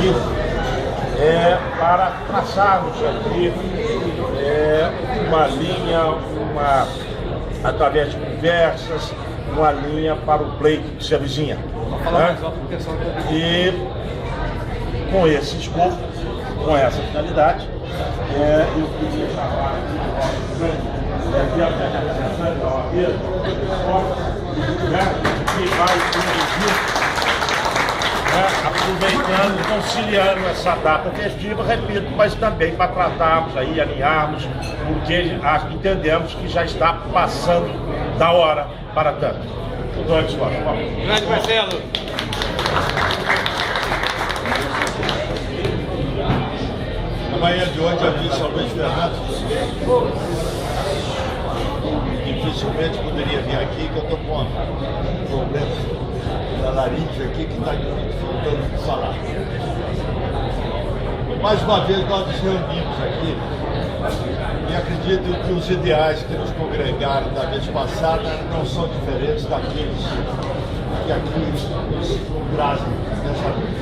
aqui para traçarmos aqui uma linha, através de conversas, uma linha para o pleito que se avizinha. Né? E com esse escopo, com essa finalidade, eu queria chamar que vai conduzir, aproveitando, conciliando essa data festiva, repito, mas também para tratarmos aí, alinharmos, porque entendemos que já está passando da hora para tanto. Grande Marcelo! Na manhã de hoje, a vice Luiz Fernando dificilmente poderia vir aqui, que eu estou com um problema da laringe aqui que está dificultando de falar. Mais uma vez nós nos reunimos aqui e acredito que os ideais que nos congregaram da vez passada não são diferentes daqueles que aqui nos trazem nessa noite.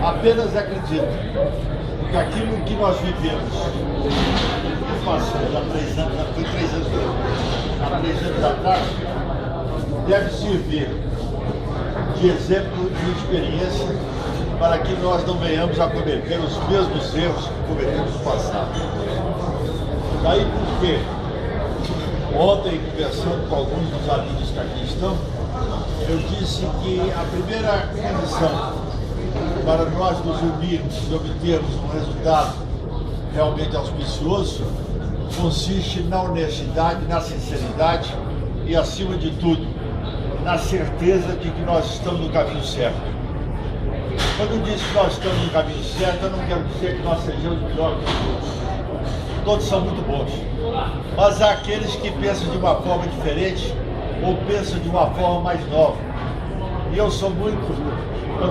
Apenas acredito que aquilo que nós vivemos há 3 anos, foi 3 anos, há 3 anos atrás, deve servir de exemplo de experiência para que nós não venhamos a cometer os mesmos erros que cometemos no passado. Daí porque ontem, conversando com alguns dos amigos que aqui estão, eu disse que a primeira condição para nós nos unirmos e obtermos um resultado realmente auspicioso consiste na honestidade, na sinceridade e, acima de tudo, na certeza de que nós estamos no caminho certo. Quando eu disse que nós estamos no caminho certo, eu não quero dizer que nós sejamos melhores que todos. Todos são muito bons. Mas há aqueles que pensam de uma forma diferente ou pensam de uma forma mais nova. E eu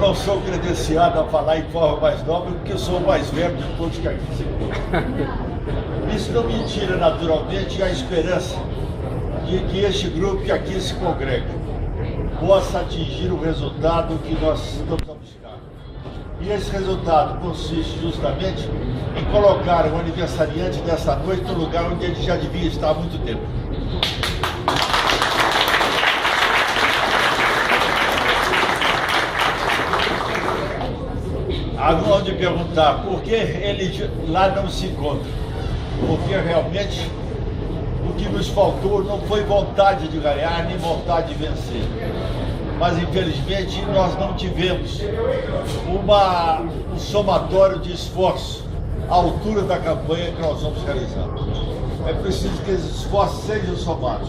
não sou credenciado a falar em forma mais nova porque eu sou o mais velho de todos que aqui se encontram. Isso não me tira naturalmente a esperança de que este grupo que aqui se congrega possa atingir o resultado que nós estamos a buscar. E esse resultado consiste justamente em colocar o aniversariante dessa noite no lugar onde ele já devia estar há muito tempo. Agora de perguntar por que ele lá não se encontra. Porque realmente o que nos faltou não foi vontade de ganhar, nem vontade de vencer. Mas infelizmente nós não tivemos um somatório de esforço à altura da campanha que nós vamos realizar. É preciso que esses esforços sejam somados.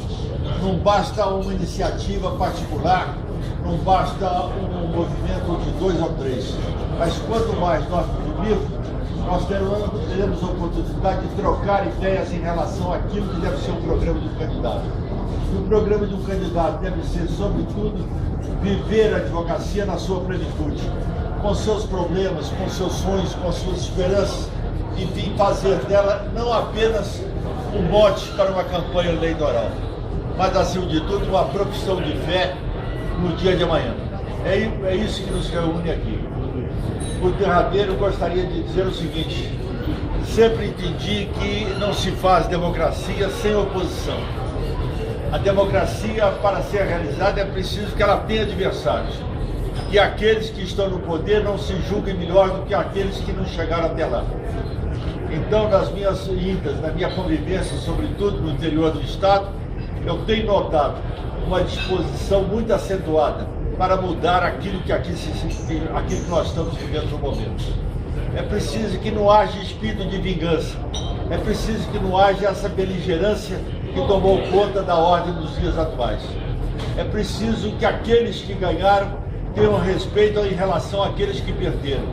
Não basta uma iniciativa particular, não basta um movimento de 2 ou 3. Mas quanto mais nós nos unirmos, nós teremos a oportunidade de trocar ideias em relação àquilo que deve ser o programa do candidato. E o programa do candidato deve ser, sobretudo, viver a advocacia na sua plenitude, com seus problemas, com seus sonhos, com suas esperanças, enfim, fazer dela não apenas um mote para uma campanha eleitoral, mas, acima de tudo, uma profissão de fé no dia de amanhã. É isso que nos reúne aqui. Por derradeiro, eu gostaria de dizer o seguinte: sempre entendi que não se faz democracia sem oposição. A democracia, para ser realizada, é preciso que ela tenha adversários. Que aqueles que estão no poder não se julguem melhor do que aqueles que não chegaram até lá. Então, nas minhas idas, na minha convivência, sobretudo no interior do Estado, eu tenho notado uma disposição muito acentuada para mudar aquilo que aquilo que nós estamos vivendo no momento. É preciso que não haja espírito de vingança. É preciso que não haja essa beligerância que tomou conta da ordem dos dias atuais. É preciso que aqueles que ganharam tenham respeito em relação àqueles que perderam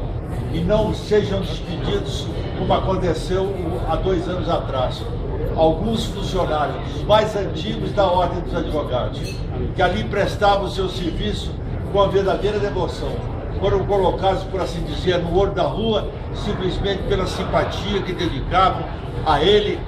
e não sejam despedidos como aconteceu há 2 anos atrás. Alguns funcionários, os mais antigos da Ordem dos Advogados, que ali prestavam o seu serviço com a verdadeira devoção, foram colocados, por assim dizer, no olho da rua, simplesmente pela simpatia que dedicavam a ele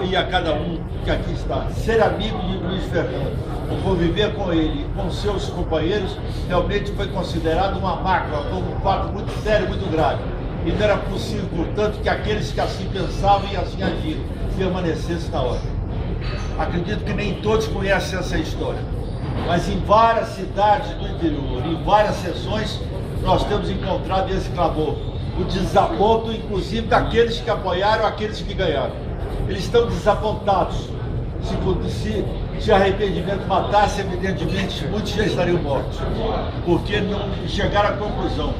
e a cada um que aqui está. Ser amigo de Luiz Fernando o conviver com ele, com seus companheiros, realmente foi considerado uma mácula, como um fato muito sério, muito grave. E não era possível, portanto, que aqueles que assim pensavam e assim agiram permanecessem na ordem. Acredito que nem todos conhecem essa história, mas em várias cidades do interior, em várias sessões, nós temos encontrado esse clamor, o desaponto, inclusive, daqueles que apoiaram, aqueles que ganharam. Eles estão desapontados. Se arrependimento matasse, evidentemente, muitos já estariam mortos, porque não chegaram à conclusão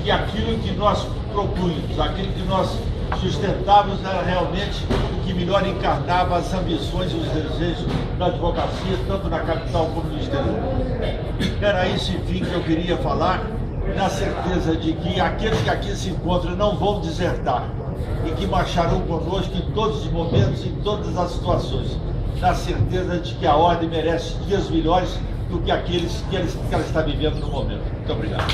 que aquilo que nós propunhamos, aquilo que nós sustentávamos era realmente o que melhor encarnava as ambições e os desejos da advocacia, tanto na capital como no exterior. Era isso, enfim, que eu queria falar, na certeza de que aqueles que aqui se encontram não vão desertar e que marcharão conosco em todos os momentos, em todas as situações, na certeza de que a ordem merece dias melhores do que aqueles que ela está vivendo no momento. Muito obrigado.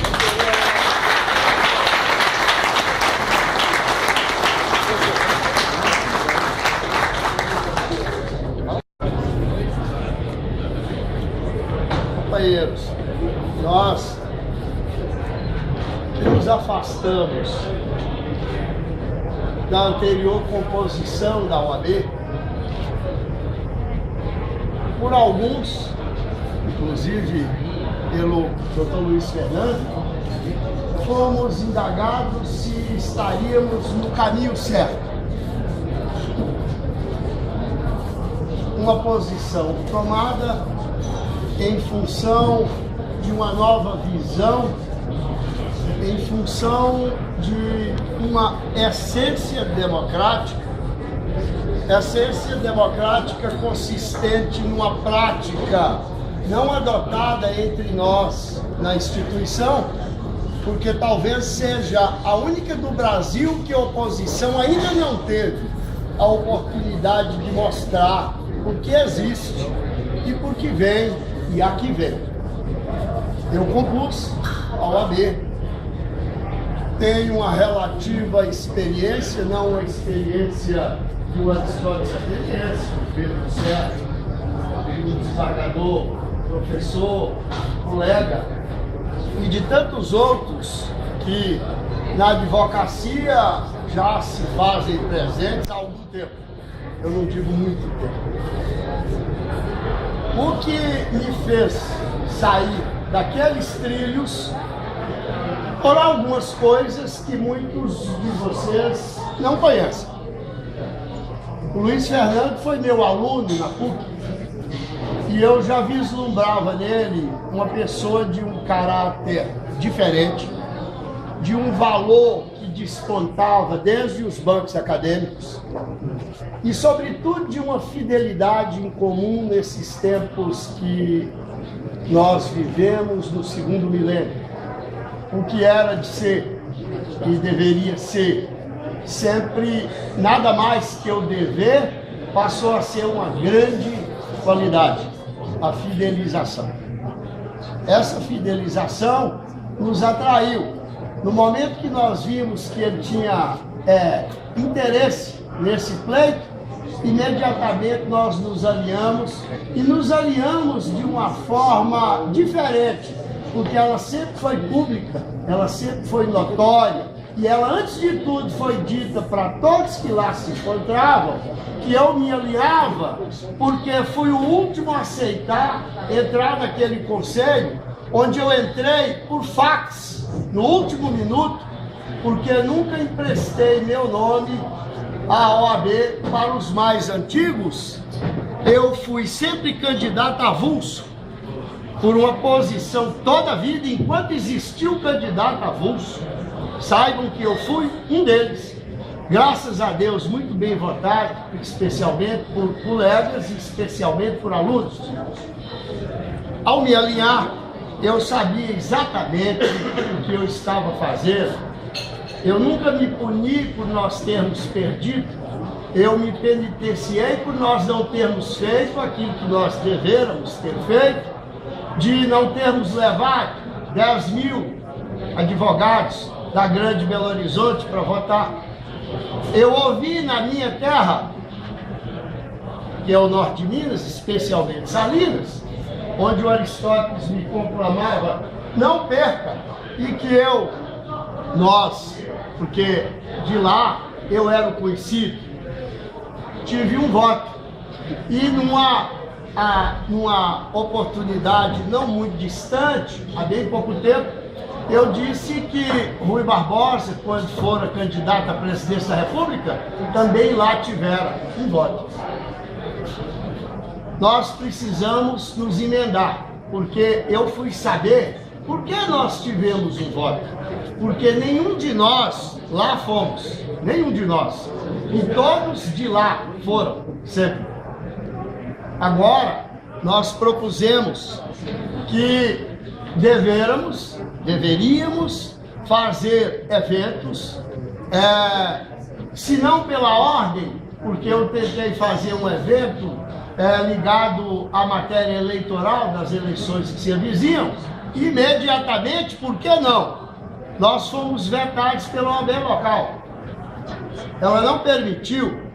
Companheiros, nós que nos afastamos da anterior composição da OAB, por alguns, inclusive pelo Dr. Luiz Fernando, fomos indagados se estaríamos no caminho certo. Uma posição tomada em função de uma nova visão, em função de uma essência democrática consistente numa prática não adotada entre nós na instituição, porque talvez seja a única do Brasil que a oposição ainda não teve a oportunidade de mostrar por que existe e por que vem e a que vem. Eu compus a OAB, tenho uma relativa experiência, não uma experiência de uma história de experiência, Pedro Sérgio, um desembargador, professor, colega, e de tantos outros que na advocacia já se fazem presentes há algum tempo. Eu não digo muito tempo. O que me fez sair daqueles trilhos foram algumas coisas que muitos de vocês não conhecem. O Luiz Fernando foi meu aluno na PUC e eu já vislumbrava nele uma pessoa de um caráter diferente, de um valor que despontava desde os bancos acadêmicos e, sobretudo, de uma fidelidade incomum nesses tempos que nós vivemos no segundo milênio. O que era de ser e deveria ser sempre nada mais que o dever, passou a ser uma grande qualidade, a fidelização. Essa fidelização nos atraiu. No momento que nós vimos que ele tinha interesse nesse pleito, imediatamente nós nos alinhamos e nos alinhamos de uma forma diferente, porque ela sempre foi pública, ela sempre foi notória, e ela, antes de tudo, foi dita para todos que lá se encontravam, que eu me alinhava, porque fui o último a aceitar entrar naquele conselho, onde eu entrei por fax, no último minuto, porque nunca emprestei meu nome à OAB para os mais antigos. Eu fui sempre candidato avulso, por uma posição toda a vida, enquanto existiu candidato avulso. Saibam que eu fui um deles, graças a Deus, muito bem votado, especialmente por colegas e especialmente por alunos. Ao me alinhar, eu sabia exatamente o que eu estava fazendo. Eu nunca me puni por nós termos perdido, eu me penitenciei por nós não termos feito aquilo que nós deveríamos ter feito, de não termos levado 10 mil advogados da grande Belo Horizonte para votar. Eu ouvi na minha terra, que é o norte de Minas, especialmente Salinas, onde o Aristóteles me conclamava, não perca, e que nós, porque de lá eu era o conhecido, tive um voto. E numa oportunidade não muito distante, há bem pouco tempo, eu disse que Rui Barbosa, quando fora candidato à presidência da República, também lá tivera um voto. Nós precisamos nos emendar, porque eu fui saber por que nós tivemos um voto. Porque nenhum de nós lá fomos, nenhum de nós, e todos de lá foram, sempre. Agora, nós propusemos que deveríamos fazer eventos, se não pela ordem, porque eu tentei fazer um evento ligado à matéria eleitoral das eleições que se avizinham, imediatamente, por que não? Nós fomos vetados pela OAB local. Ela não permitiu,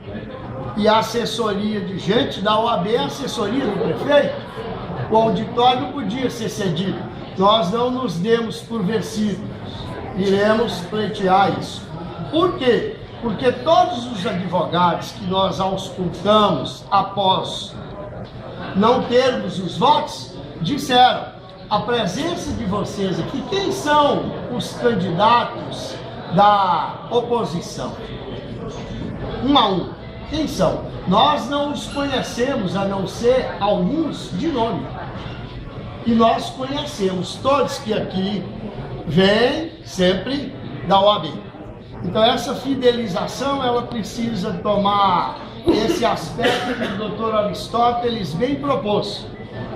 e a assessoria de gente da OAB, a assessoria do prefeito, o auditório não podia ser cedido. Nós não nos demos por vencidos, iremos pleitear isso. Por quê? Porque todos os advogados que nós auscultamos após não termos os votos, disseram: a presença de vocês aqui, quem são os candidatos da oposição? Um a um, quem são? Nós não os conhecemos, a não ser alguns de nome. E nós conhecemos todos que aqui vêm sempre da OAB. Então essa fidelização, ela precisa tomar esse aspecto que o doutor Aristóteles bem propôs.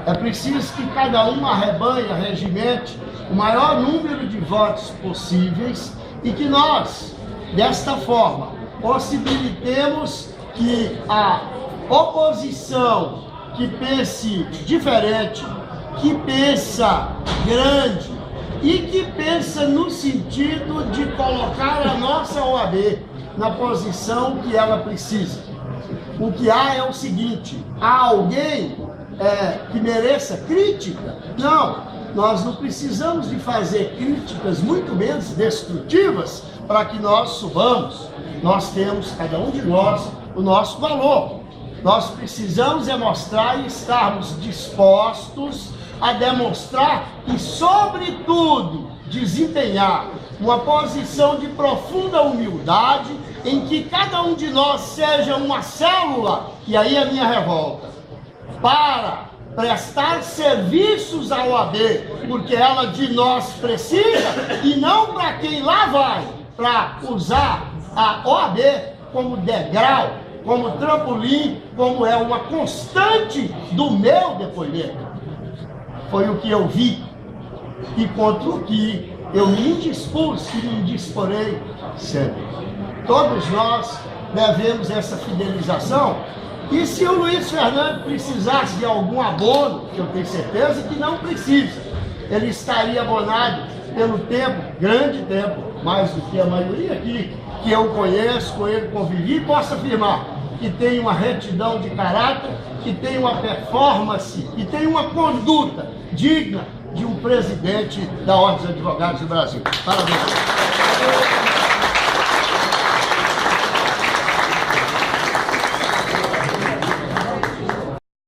É preciso que cada um arrebanhe, regimente o maior número de votos possíveis e que nós, desta forma, possibilitemos que a oposição que pense diferente, que pensa grande e que pensa no sentido de colocar a nossa OAB na posição que ela precisa. O que há é o seguinte: há alguém que mereça crítica? Não, nós não precisamos de fazer críticas, muito menos destrutivas, para que nós subamos. Nós temos, cada um de nós, o nosso valor. Nós precisamos mostrar e estarmos dispostos a demonstrar e, sobretudo, desempenhar uma posição de profunda humildade, em que cada um de nós seja uma célula, e aí a minha revolta, para prestar serviços à OAB, porque ela de nós precisa, e não para quem lá vai, para usar a OAB como degrau, como trampolim, como é uma constante do meu depoimento. Foi o que eu vi, e contra o que eu me indispus e me indisporei sempre. Todos nós devemos essa fidelização, e se o Luiz Fernando precisasse de algum abono, que eu tenho certeza que não precisa, ele estaria abonado pelo tempo, grande tempo, mais do que a maioria aqui, que eu conheço, com ele convivi, e posso afirmar que tem uma retidão de caráter, que tem uma performance, que tem uma conduta digna de um presidente da Ordem dos Advogados do Brasil. Parabéns.